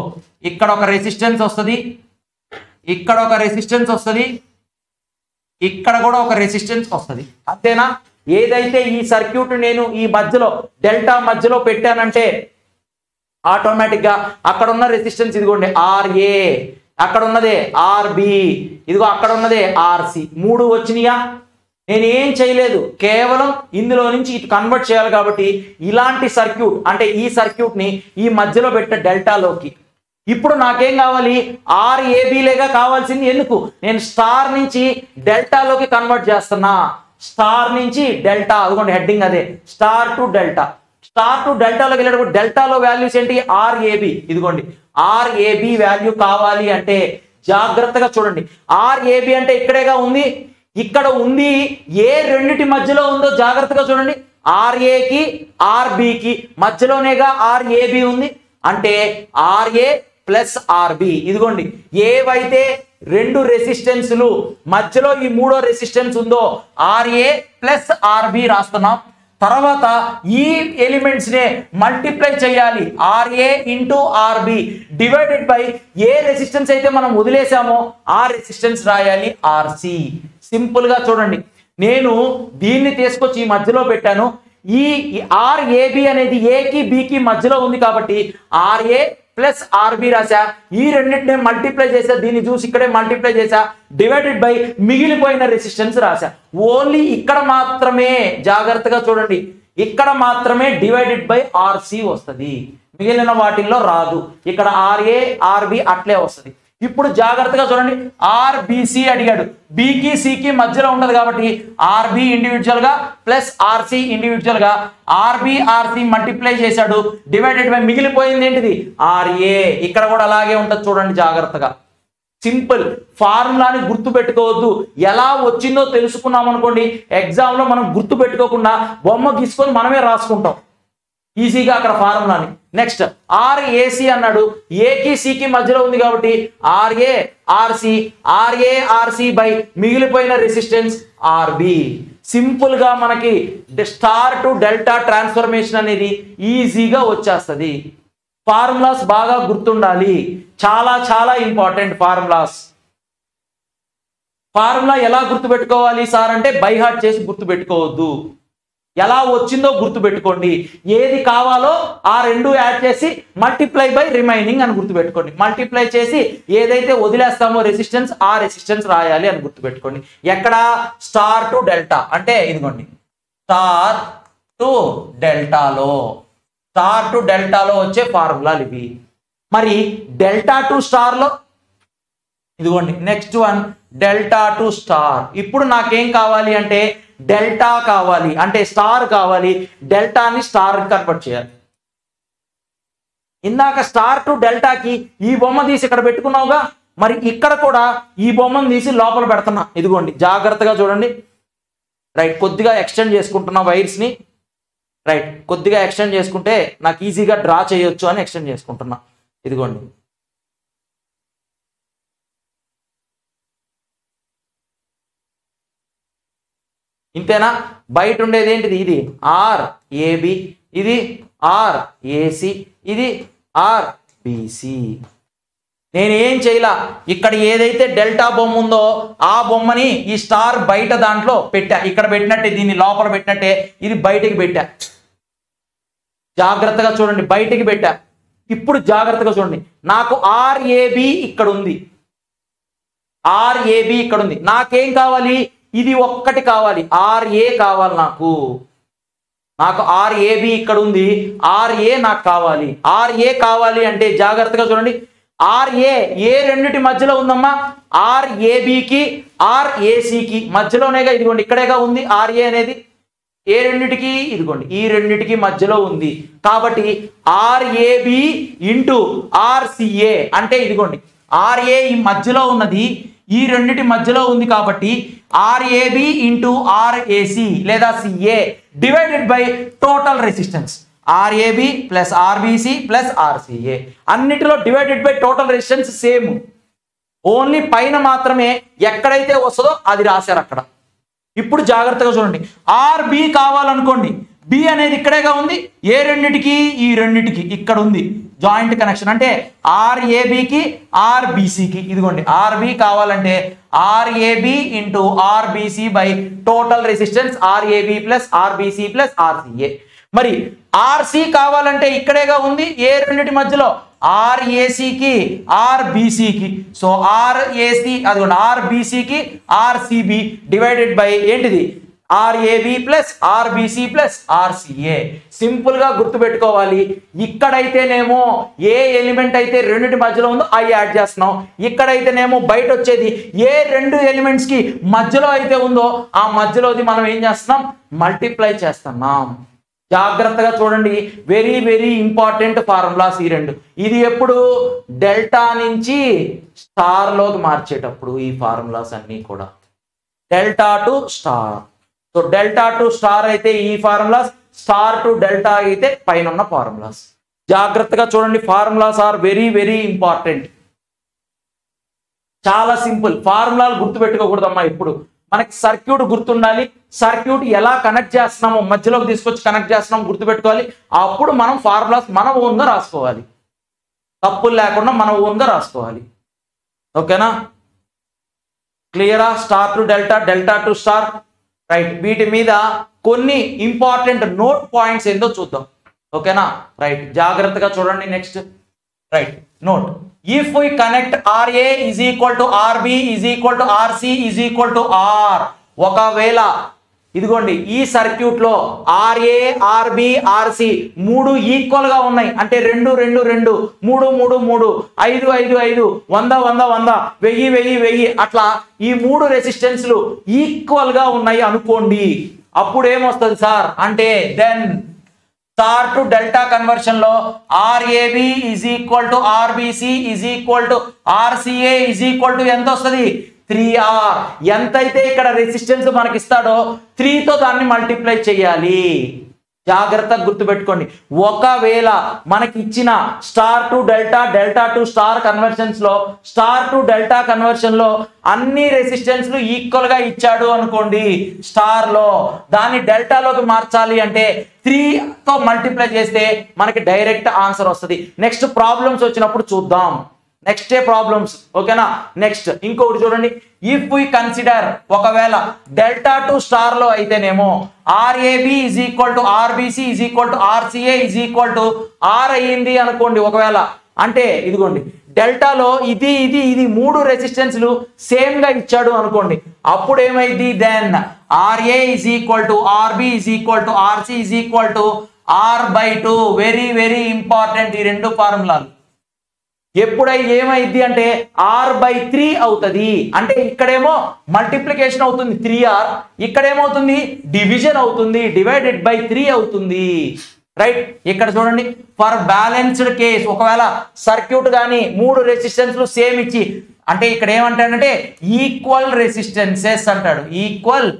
ఇక్కడ ఒక రెసిస్టెన్స్ వస్తుంది, ఇక్కడ ఒక రెసిస్టెన్స్ వస్తుంది, ఇక్కడ కూడా ఒక రెసిస్టెన్స్ వస్తుంది. అంతేనా? ఏదైతే ఈ సర్క్యూట్ నేను ఈ మధ్యలో డెల్టా మధ్యలో పెట్టానంటే ఆటోమేటిక్ గా అక్కడ ఉన్న రెసిస్టెన్స్ ఇదిగోండి RA, అక్కడ ఉన్నదే RB, ఇదిగో అక్కడ ఉన్నదే RC. 3 వచ్చినాయా? నేను ఏం చేయలేదు, కేవలం ఇందులో నుంచి ఇటు కన్వర్ట్ చేయాలి. కాబట్టి ఇలాంటి సర్క్యూట్ అంటే ఈ సర్క్యూట్ ని ఈ మధ్యలో పెట్టే డెల్టాలోకి ఇప్పుడు నాకేం కావాలి? RAB లేగా కావాల్సింది. ఎందుకు? నేను స్టార్ నుంచి డెల్టాలోకి కన్వర్ట్ చేస్తున్నా. స్టార్ నుంచి డెల్టా, అదిగోండి హెడ్డింగ్ అదే, star to delta. Star to డెల్టాలోకి వెళ్ళేటప్పుడు డెల్టాలో వాల్యూస్ ఏంటి? ఆర్ఏబి. ఇదిగోండి ఆర్ఏబి వాల్యూ కావాలి అంటే జాగ్రత్తగా చూడండి. ఆర్ఏబి అంటే ఇక్కడేగా ఉంది, ఇక్కడ ఉంది. ఏ రెండిటి మధ్యలో ఉందో జాగ్రత్తగా చూడండి. ఆర్ఏకి ఆర్బికి మధ్యలోనేగా ఆర్ఏబి ఉంది. అంటే ఆర్ఏ ప్లస్ ఆర్బి. ఇదిగోండి ఏవైతే రెండు రెసిస్టెన్స్లు మధ్యలో ఈ మూడో రెసిస్టెన్స్ ఉందో ఆర్ఏ ప్లస్ ఆర్బి రాస్తున్నాం. తర్వాత ఈ ఎలిమెంట్స్ నే మల్టిప్లై చేయాలి. R A into R B divided by a resistance అయితే మనం వదిలేసామో ఆ రెసిస్టెన్స్ రాయాలి ఆర్సి. సింపుల్ గా చూడండి, నేను దీన్ని తీసుకొచ్చి ఈ మధ్యలో పెట్టాను. ఈ ఆర్ఏబి అనేది ఏకి బికి మధ్యలో ఉంది కాబట్టి ఆర్ఏ ప్లస్ ఆర్బి రాసా. ఈ రెండింటిని మల్టిప్లై చేసా, దీన్ని చూసి ఇక్కడే మల్టిప్లై చేసా, డివైడెడ్ బై మిగిలిపోయిన రెసిస్టెన్స్ రాసా. ఓన్లీ ఇక్కడ మాత్రమే జాగ్రత్తగా చూడండి, ఇక్కడ మాత్రమే డివైడెడ్ బై ఆర్సి వస్తుంది, మిగిలిన వాటిల్లో రాదు. ఇక్కడ ఆర్ఏ ఆర్బి అట్లే వస్తుంది. ఇప్పుడు జాగ్రత్తగా చూడండి, ఆర్బిసి అడిగాడు, బికి సికి మధ్యలో ఉండదు కాబట్టి ఆర్బి ఇండివిజువల్ గా ప్లస్ ఆర్సి ఇండివిజువల్ గా ఆర్బి ఆర్సి మల్టిప్లై చేశాడు, డివైడెడ్ బై మిగిలిపోయింది ఏంటిది? ఆర్ఏ. ఇక్కడ కూడా అలాగే ఉంటుంది చూడండి జాగ్రత్తగా. సింపుల్. ఫార్ములాని గుర్తు పెట్టుకోవద్దు, ఎలా వచ్చిందో తెలుసుకున్నాం అనుకోండి ఎగ్జామ్ లో మనం గుర్తు పెట్టుకోకుండా బొమ్మ గీసుకొని మనమే రాసుకుంటాం ఈజీగా అక్కడ ఫార్ములాని. నెక్స్ట్ ఆర్ఏసి అన్నాడు, ఏకి సికి మధ్యలో ఉంది కాబట్టి R A R C, R A R C by మిగిలిపోయిన రెసిస్టెన్స్ ఆర్బి. సింపుల్ గా మనకి స్టార్ టు డెల్టా ట్రాన్స్ఫర్మేషన్ అనేది ఈజీగా వచ్చేస్తుంది. ఫార్ములాస్ బాగా గుర్తుండాలి, చాలా చాలా ఇంపార్టెంట్ ఫార్ములాస్. ఫార్ములా ఎలా గుర్తుపెట్టుకోవాలి సార్ అంటే బై హార్ట్ చేసి గుర్తుపెట్టుకోవద్దు, ఎలా వచ్చిందో గుర్తుపెట్టుకోండి. ఏది కావాలో ఆ రెండు యాడ్ చేసి మల్టిప్లై బై రిమైనింగ్ అని గుర్తుపెట్టుకోండి. మల్టిప్లై చేసి ఏదైతే వదిలేస్తామో రెసిస్టెన్స్ ఆ రెసిస్టెన్స్ రాయాలి అని గుర్తుపెట్టుకోండి. ఎక్కడ? స్టార్ టు డెల్టా అంటే ఇదిగోండి స్టార్ టు డెల్టాలో, స్టార్ టు డెల్టాలో వచ్చే ఫార్ములాలు ఇవి. మరి డెల్టా టు స్టార్ లో ఇదిగోండి next one delta to star. ఇప్పుడు నాకేం కావాలి అంటే డెల్టా కావాలి, అంటే స్టార్ కావాలి. డెల్టాని స్టార్ కన్వర్ట్ చేయాలి. ఇందాక స్టార్ టు డెల్టాకి ఈ బొమ్మ తీసి ఇక్కడ పెట్టుకున్నావుగా, మరి ఇక్కడ కూడా ఈ బొమ్మను తీసి లోపల పెడుతున్నా. ఇదిగోండి జాగ్రత్తగా చూడండి. రైట్, కొద్దిగా ఎక్స్టెండ్ చేసుకుంటున్నా వైర్స్ ని. రైట్, కొద్దిగా ఎక్స్టెండ్ చేసుకుంటే నాకు ఈజీగా డ్రా చేయొచ్చు అని ఎక్స్టెండ్ చేసుకుంటున్నా. ఇదిగోండి ఇంతేనా? బయట ఉండేది ఏంటిది? ఇది ఆర్ ఏబి, ఇది ఆర్ ఏసి, ఇది ఆర్ బిసి. నేనేం చేయలా, ఇక్కడ ఏదైతే డెల్టా బొమ్మ ఉందో ఆ బొమ్మని ఈ స్టార్ బయట దాంట్లో పెట్టా. ఇక్కడ పెట్టినట్టే, దీన్ని లోపల పెట్టినట్టే ఇది బయటికి పెట్టా. జాగ్రత్తగా చూడండి, బయటికి పెట్టా. ఇప్పుడు జాగ్రత్తగా చూడండి, నాకు ఆర్ఏబి ఇక్కడ ఉంది, ఆర్ఏబి ఇక్కడ ఉంది. నాకేం కావాలి? ఇది ఒక్కటి కావాలి, ఆర్ఏ కావాలి నాకు. ఆర్ఏబి ఇక్కడ ఉంది, ఆర్ఏ నాకు కావాలి. ఆర్ఏ కావాలి అంటే జాగ్రత్తగా చూడండి, ఆర్ఏ ఏ రెండిటి మధ్యలో ఉందమ్మా? ఆర్ఏబికి ఆర్ఏసికి మధ్యలోనేగా. ఇదిగోండి ఇక్కడేగా ఉంది ఆర్ఏ అనేది. ఏ రెండిటికి? ఇదిగోండి ఈ రెండిటికి మధ్యలో ఉంది కాబట్టి ఆర్ఏబి ఇంటూ ఆర్సిఏ అంటే ఇదిగోండి ఆర్ఏ ఈ మధ్యలో ఉన్నది, ఈ రెండిటి మధ్యలో ఉంది కాబట్టి ఆర్ఏబి ఇంటూ ఆర్ఏసి లేదా CA divided by total resistance. RAB plus RBC plus RCA అన్నిటిలో divided by total resistance same. Only పైన మాత్రమే ఎక్కడైతే వస్తుందో అది రాశారు అక్కడ. ఇప్పుడు జాగ్రత్తగా చూడండి, ఆర్బి కావాలనుకోండి, బి అనేది ఇక్కడేగా ఉంది. ఏ రెండిటికి? ఈ రెండిటికి ఇక్కడ ఉంది జాయింట్ కనెక్షన్, అంటే ఆర్ఏబికి ఆర్బిసికి. ఇదిగోండి ఆర్బి కావాలంటే RAB into RBC by total resistance RAB plus RBC plus RCA. మరి ఆర్సి కావాలంటే ఇక్కడేగా ఉంది, ఏ రెండిటి మధ్యలో? ఆర్ఏసికి ఆర్బిసికి. సో ఆర్ఏసి అదిగోండి ఆర్బిసికి ఆర్సిబి డివైడెడ్ బై ఏంటిది? RAB plus RBC plus RCA. Simple గా గుర్తుపెట్టుకోవాలి. ఇక్కడైతేనేమో ఏ ఎలిమెంట్ అయితే రెండింటి మధ్యలో ఉందో అవి యాడ్ చేస్తున్నాం, ఇక్కడైతేనేమో బయట వచ్చేది ఏ రెండు ఎలిమెంట్స్ కి మధ్యలో అయితే ఉందో ఆ మధ్యలోది మనం ఏం చేస్తున్నాం? మల్టిప్లై చేస్తున్నాం. జాగ్రత్తగా చూడండి, వెరీ వెరీ ఇంపార్టెంట్ ఫార్ములాస్ ఈ రెండు. ఇది ఎప్పుడు డెల్టా నుంచి స్టార్లోకి మార్చేటప్పుడు ఈ ఫార్ములాస్ అన్నీ కూడా delta to star. So delta to star అయితే ఈ ఫార్ములాస్, స్టార్ టు డెల్టా అయితే పైన ఉన్న ఫార్ములాస్. జాగ్రత్తగా చూడండి, formulas are very very important. చాలా సింపుల్, ఫార్ములాలు గుర్తుపెట్టుకోకూడదమ్మా. ఇప్పుడు మనకి సర్క్యూట్ గుర్తుండాలి, సర్క్యూట్ ఎలా కనెక్ట్ చేస్తున్నామో మధ్యలోకి తీసుకొచ్చి కనెక్ట్ చేస్తున్నాం గుర్తుపెట్టుకోవాలి. అప్పుడు మనం ఫార్ములాస్ మన ఓన్గా రాసుకోవాలి, తప్పులు లేకుండా మన ఓన్గా రాసుకోవాలి. ఓకేనా? క్లియరా? Star to delta, delta to star, right. వీటి మీద కొన్ని ఇంపార్టెంట్ నోట్ పాయింట్స్ ఏందో చూద్దాం. ఓకేనా? రైట్, జాగ్రత్తగా చూడండి. Next right note, if we connect RA is equal to RB is equal to RC is equal to R. ఒకవేళ ఇదిగోండి ఈ సర్క్యూట్ లో RA RB RC మూడు ఈక్వల్ గా ఉన్నాయి అంటే 2 2 2 3 3 3 5 5 5 100 100 100 1000 1000 1000 అట్లా ఈ మూడు రెసిస్టెన్స్లు ఈక్వల్ గా ఉన్నాయి అనుకోండి. అప్పుడు ఏమొస్తుంది సార్ అంటే then star to delta conversion లో RAB is equal to RBC is equal to RCA is equal to ఎంత వస్తుంది? 3R. ఎంతైతే ఇక్కడ రెసిస్టెన్స్ మనకి ఇస్తాడో 3తో దాన్ని మల్టిప్లై చేయాలి. జాగ్రత్తగా గుర్తుపెట్టుకోండి. ఒకవేళ మనకి ఇచ్చిన star to delta, delta to star conversions లో, స్టార్ టు డెల్టా కన్వర్షన్ లో అన్ని రెసిస్టెన్స్లు ఈక్వల్ గా ఇచ్చాడు అనుకోండి, స్టార్ లో దాన్ని డెల్టాలోకి మార్చాలి అంటే 3తో మల్టిప్లై చేస్తే మనకి డైరెక్ట్ ఆన్సర్ వస్తుంది. నెక్స్ట్ ప్రాబ్లమ్స్ వచ్చినప్పుడు చూద్దాం, నెక్స్ట్ ప్రాబ్లమ్స్. ఓకేనా? నెక్స్ట్ ఇంకొకటి చూడండి, ఇఫ్ వి కన్సిడర్ ఒకవేళ డెల్టా టు స్టార్ లో అయితేనేమో RAB is equal to RBC is equal to RCA is equal to R అయ్యింది అనుకోండి. ఒకవేళ అంటే ఇదిగోండి డెల్టాలో ఇది ఇది ఇది మూడు రెసిస్టెన్స్లు సేమ్ గా ఇచ్చాడు అనుకోండి, అప్పుడు ఏమైంది? Then RA is equal to RB is equal to RC is equal to R/2. Very very important ఈ రెండు ఫార్ములాలు. ఎప్పుడైతే ఏమైంది అంటే R/3 అవుతుంది. అంటే ఇక్కడేమో మల్టిప్లికేషన్ అవుతుంది 3R, ఇక్కడేమవుతుంది డివిజన్ అవుతుంది, డివైడెడ్ బై 3 అవుతుంది. రైట్, ఇక్కడ చూడండి, ఫర్ బ్యాలెన్స్డ్ కేస్ ఒకవేళ సర్క్యూట్ కానీ మూడు రెసిస్టెన్స్లు సేమ్ ఇచ్చి, అంటే ఇక్కడ ఏమంటాడంటే ఈక్వల్ రెసిస్టెన్సెస్ అంటాడు. ఈక్వల్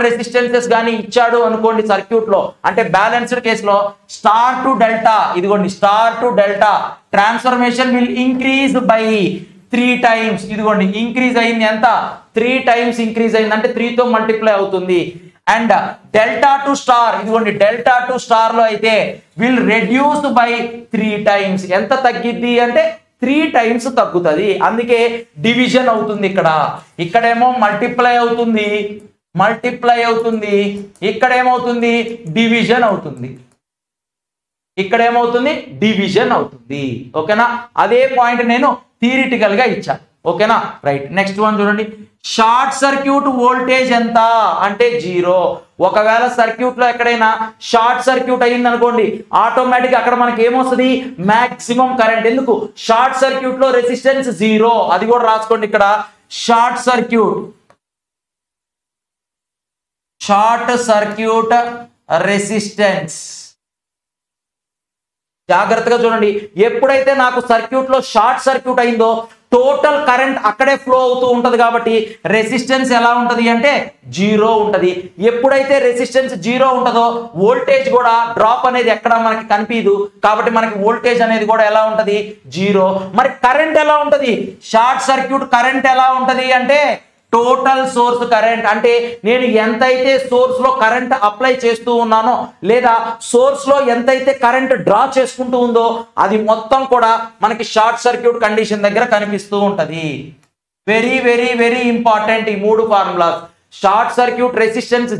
రెసిస్టెన్సెస్ కానీ ఇచ్చాడు అనుకోండి సర్క్యూట్ లో, అంటే బ్యాలెన్స్డ్ కేసులో స్టార్ టు డెల్టా, ఇదిగోండి star to delta transformation will increase by 3 times. ఇదిగోండి ఇంక్రీజ్ అయింది ఎంత? 3 times ఇంక్రీజ్ అయింది, అంటే 3తో మల్టిప్లై అవుతుంది. అండ్ డెల్టా టు స్టార్, ఇదిగోండి డెల్టా టు స్టార్ లో అయితే విల్ రెడ్యూస్ బై 3 times. ఎంత తగ్గిద్ది అంటే 3 times తగ్గుతుంది. అందుకే డివిజన్ అవుతుంది. ఇక్కడేమో మల్టిప్లై అవుతుంది, ఇక్కడేమవుతుంది డివిజన్ అవుతుంది, డివిజన్ అవుతుంది. ఓకేనా? అదే పాయింట్ నేను థియరిటికల్ గా ఇచ్చా. ఓకేనా? రైట్, నెక్స్ట్ వన్ చూడండి, షార్ట్ సర్క్యూట్ వోల్టేజ్ ఎంత అంటే 0. ఒకవేళ సర్క్యూట్ లో ఎక్కడైనా షార్ట్ సర్క్యూట్ అయ్యింది అనుకోండి, ఆటోమేటిక్ అక్కడ మనకి ఏమొస్తుంది? Maximum current. ఎందుకు? షార్ట్ సర్క్యూట్ లో రెసిస్టెన్స్ 0, అది కూడా రాసుకోండి. ఇక్కడ షార్ట్ సర్క్యూట్ రెసిస్టెన్స్. జాగ్రత్తగా చూడండి, ఎప్పుడైతే నాకు సర్క్యూట్ లో షార్ట్ సర్క్యూట్ అయిందో టోటల్ కరెంట్ అక్కడే ఫ్లో అవుతూ ఉంటది కాబట్టి రెసిస్టెన్స్ ఎలా ఉంటది అంటే 0 ఉంటది. ఎప్పుడైతే రెసిస్టెన్స్ 0 ఉంటుందో వోల్టేజ్ కూడా డ్రాప్ అనేది ఎక్కడ మనకి కనిపించదు, కాబట్టి మనకి వోల్టేజ్ అనేది కూడా ఎలా ఉంటది? 0. మరి కరెంట్ ఎలా ఉంటది? షార్ట్ సర్క్యూట్ కరెంట్ ఎలా ఉంటది అంటే టోటల్ సోర్స్ కరెంట్. అంటే నేను ఎంతైతే సోర్స్ లో కరెంట్ అప్లై చేస్తూ ఉన్నానో లేదా సోర్స్ లో ఎంతైతే కరెంట్ డ్రా చేసుకుంటూ ఉందో అది మొత్తం కూడా మనకి షార్ట్ సర్క్యూట్ కండిషన్ దగ్గర కనిపిస్తూ ఉంటది. వెరీ వెరీ వెరీ ఇంపార్టెంట్ ఈ మూడు ఫార్ములాస్. షార్ట్ సర్క్యూట్ రెసిస్టెన్స్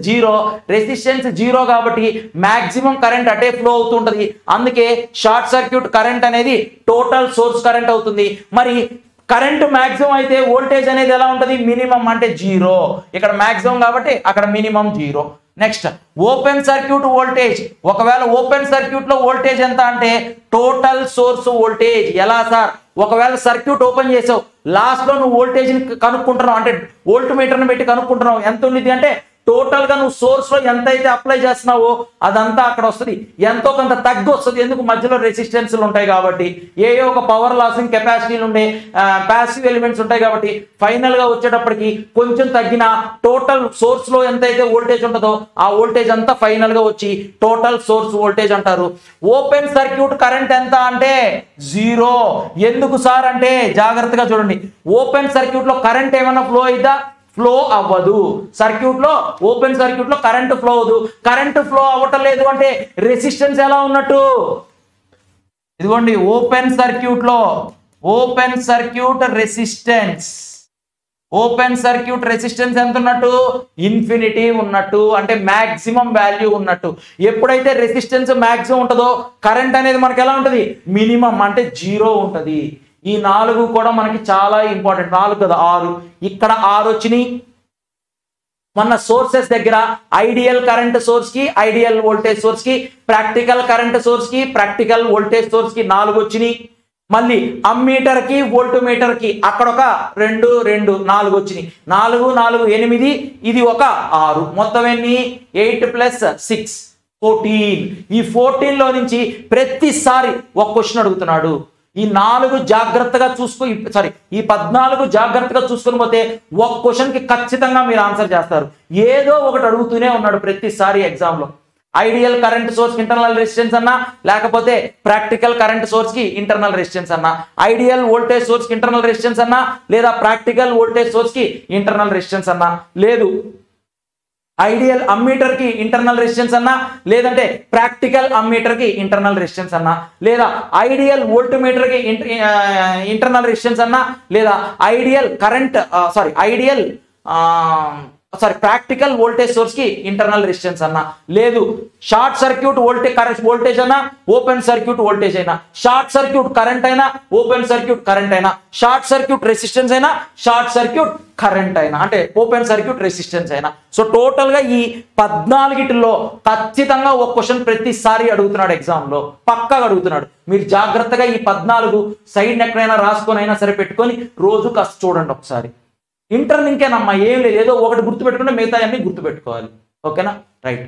0 కాబట్టి మాక్సిమం కరెంట్ అటే ఫ్లో అవుతుంటది. అందుకే షార్ట్ సర్క్యూట్ కరెంట్ అనేది టోటల్ సోర్స్ కరెంట్ అవుతుంది. మరి కరెంట్ మాక్సిమం అయితే వోల్టేజ్ అనేది ఎలా ఉంటుంది? మినిమం అంటే 0. ఇక్కడ మాక్సిమం కాబట్టి అక్కడ minimum 0. Next open circuit voltage. ఒకవేళ ఓపెన్ సర్క్యూట్ లో వోల్టేజ్ ఎంత అంటే టోటల్ సోర్స్ వోల్టేజ్. ఎలా సార్? ఒకవేళ సర్క్యూట్ ఓపెన్ చేసావు, లాస్ట్ లో నువ్వు వోల్టేజ్ ని కనుక్కుంటున్నావు, అంటే వోల్ట్ మీటర్ ని పెట్టి కనుక్కుంటున్నావు, ఎంత ఉంది అంటే టోటల్ గా నువ్వు సోర్స్ లో ఎంత అయితే అప్లై చేస్తున్నావో అదంతా అక్కడ వస్తుంది, ఎంతో కొంత తగ్గి వస్తుంది. ఎందుకు మధ్యలో రెసిస్టెన్స్లు ఉంటాయి కాబట్టి, ఏ ఒక పవర్ లాసింగ్ కెపాసిటీలు ఉండే ప్యాసివ్ ఎలిమెంట్స్ ఉంటాయి కాబట్టి ఫైనల్ గా వచ్చేటప్పటికి కొంచెం తగ్గిన టోటల్ సోర్స్ లో ఎంత అయితే వోల్టేజ్ ఉంటుందో ఆ వోల్టేజ్ అంతా ఫైనల్ గా వచ్చి టోటల్ సోర్స్ వోల్టేజ్ అంటారు. ఓపెన్ సర్క్యూట్ కరెంట్ ఎంత అంటే 0. ఎందుకు సార్ అంటే జాగ్రత్తగా చూడండి, ఓపెన్ సర్క్యూట్ లో కరెంట్ ఏమైనా ఫ్లో అయిద్దా? ఫ్లో అవ్వదు. సర్క్యూట్ లో ఓపెన్ సర్క్యూట్ లో కరెంట్ ఫ్లో అవ్వదు. కరెంట్ ఫ్లో అవ్వటం లేదు అంటే రెసిస్టెన్స్ ఎలా ఉన్నట్టు? ఇదిగోండి, ఓపెన్ సర్క్యూట్ లో ఓపెన్ సర్క్యూట్ రెసిస్టెన్స్ ఎంత ఉన్నట్టు? ఇన్ఫినిటీ ఉన్నట్టు, అంటే మాక్సిమం వాల్యూ ఉన్నట్టు. ఎప్పుడైతే రెసిస్టెన్స్ మాక్సిమం ఉంటుందో కరెంట్ అనేది మనకి ఎలా ఉంటుంది? మినిమం అంటే 0 ఉంటుంది. ఈ 4 కూడా మనకి చాలా ఇంపార్టెంట్. 4 కదా 6, ఇక్కడ 6 వచ్చినాయి. మన సోర్సెస్ దగ్గర ఐడియల్ కరెంట్ సోర్స్ కి, ఐడియల్ వోల్టేజ్ సోర్స్ కి, ప్రాక్టికల్ కరెంట్ సోర్స్ కి, ప్రాక్టికల్ వోల్టేజ్ సోర్స్ కి 4 వచ్చినాయి. మళ్ళీ అమ్మీటర్ కి, వోల్ట్ మీటర్ కి అక్కడ ఒక 2 4 వచ్చినాయి. 4 4 8, ఇది ఒక 6, మొత్తం ఎన్ని? 8 + 6 14. ఈ 14 లో నుంచి ప్రతిసారి ఒక క్వశ్చన్ అడుగుతున్నాడు. ఈ 4 జాగ్రత్తగా చూసుకో, సారీ ఈ 14 జాగ్రత్తగా చూసుకొని పోతే ఒక క్వశ్చన్ కి ఖచ్చితంగా మీరు ఆన్సర్ చేస్తారు. ఏదో ఒకటి అడుగుతూనే ఉన్నాడు ప్రతిసారి ఎగ్జామ్ లో. ఐడియల్ కరెంట్ సోర్స్ కి ఇంటర్నల్ రెసిస్టెన్స్ అన్నా, లేకపోతే ప్రాక్టికల్ కరెంట్ సోర్స్ కి ఇంటర్నల్ రెసిస్టెన్స్ అన్నా, ఐడియల్ వోల్టేజ్ సోర్స్ కి ఇంటర్నల్ రెసిస్టెన్స్ అన్నా, లేదా ప్రాక్టికల్ వోల్టేజ్ సోర్స్ కి ఇంటర్నల్ రెసిస్టెన్స్ అన్నా, లేదు ఐడియల్ అమ్మీటర్ కి ఇంటర్నల్ రెసిస్టెన్స్ అన్నా, లేదంటే ప్రాక్టికల్ అమ్మీటర్ కి ఇంటర్నల్ రెసిస్టెన్స్ అన్నా, లేదా ఐడియల్ వోల్ట్ మీటర్ కి ఇంటర్నల్ రెసిస్టెన్స్ అన్నా, లేదా ideal current practical voltage source కి ఇంటర్నల్ రెసిస్టెన్స్ అన్నా, లేదు షార్ట్ సర్క్యూట్ వోల్టేజ్ అయినా, ఓపెన్ సర్క్యూట్ వోల్టేజ్ అయినా, షార్ట్ సర్క్యూట్ కరెంట్ అయినా, ఓపెన్ సర్క్యూట్ కరెంట్ అయినా, షార్ట్ సర్క్యూట్ రెసిస్టెన్స్ అయినా, షార్ట్ సర్క్యూట్ కరెంట్ అయినా, అంటే ఓపెన్ సర్క్యూట్ రెసిస్టెన్స్ అయినా. సో టోటల్ గా ఈ 14లో ఖచ్చితంగా ఒక క్వశ్చన్ ప్రతిసారి అడుగుతున్నాడు ఎగ్జామ్ లో, పక్కాగా అడుగుతున్నాడు. మీరు జాగ్రత్తగా ఈ 14 సైడ్ ఎక్కడైనా రాసుకొని అయినా సరే పెట్టుకొని రోజు కాస్త చూడండి ఒకసారి. ఇంటర్లింకేనమ్మా, ఏం లేదు, ఏదో ఒకటి గుర్తుపెట్టుకుంటే మిగతా అన్ని గుర్తుపెట్టుకోవాలి. ఓకేనా? రైట్.